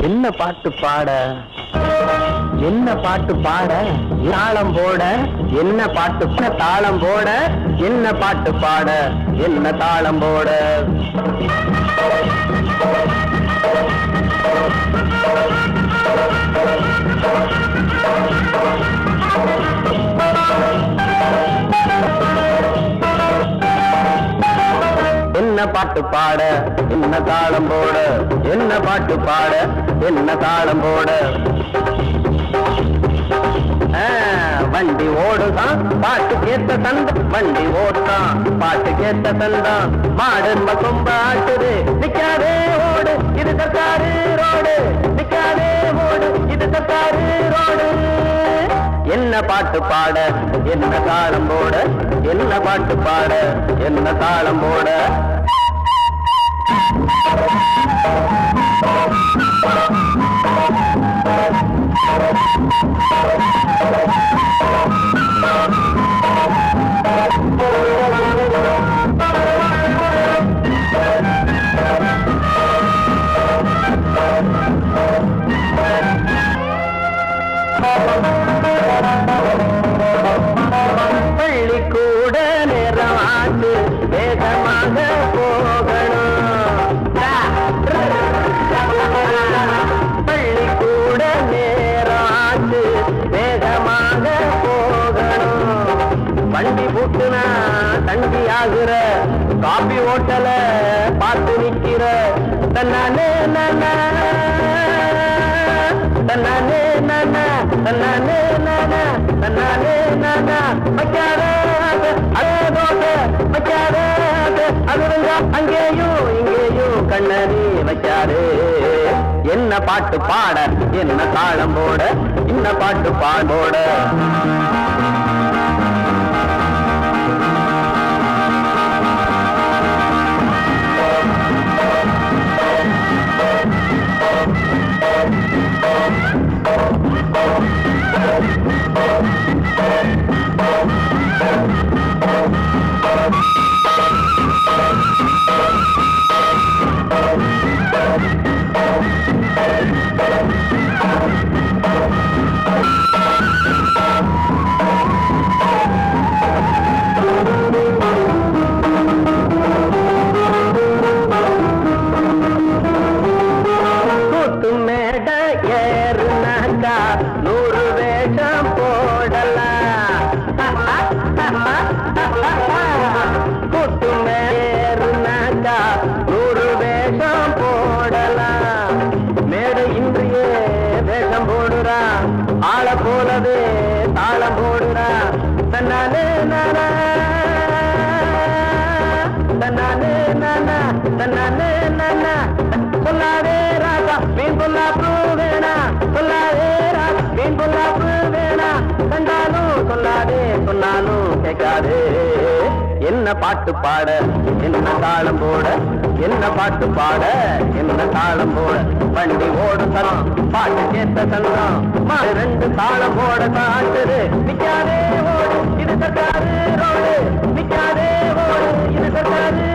என்ன பாட்டு பாட என்ன பாட்டு பாட தாளம் போட என்ன பாட்டு தாளம் போட என்ன பாட்டு பாட என்ன தாளம் போட என்ன பாட்டு பாட என்ன தாளம் போட என்ன பாட்டு பாட என்ன தாளம் போட வண்டி ஓடுதான் பாட்டு கேட்ட தந்தம் வண்டி ஓடுதான் பாட்டு கேட்ட தந்தம் மாடு கொம்ப ஆட்டுது நிக்காதே ஓடு இது தக்காரு ரோடு நிக்காதே ஓடு இது தக்காரு ரோடு என்ன பாட்டு பாட என்ன தாளம் போட என்ன பாட்டு பாட என்ன தாளம் போட பள்ளிக்கூட நேரம் ஆண்டு வேகமாக போகணும் பள்ளிக்கூட நேரம் ஆண்டு வேகமாக போகணும் வண்டி பூட்டுனா தண்டி ஆகுற காபி ஓட்டல பார்த்து நிக்கிற தன்னானே தன்னானே தன்னானே தன்னானே வைக்காத அதே தோசை வைக்காத அது அங்கேயும் இங்கேயும் கண்ணறி வைக்காது என்ன பாட்டு பாட என்ன தாளம் போட என்ன பாட்டு பாடோட ஆள போலவே தாளம் போடுறா தன்னானே நானா தன்னானே நானா தன்னானே நானா சொல்லாதே ராஜா மீன் பொல்லாப்பு வேணா சொல்லாதே ராஜா மீன் பொல்லாப்பு வேணா கண்டாலும் சொல்லாதே சொன்னாலும் கேட்காதே என்ன பாட்டு பாட என்ன தாளம் போட என்ன பாட்டு பாட என்ன தாளம் போட வண்டி ஓடு தரம் பாட்டு கேட்ட தந்தம் ரெண்டு தாளம் போட காட்டுது நிக்காதே ஓடு இது தக்காரு ரோடு நிக்காதே ஓடு இது தக்காரு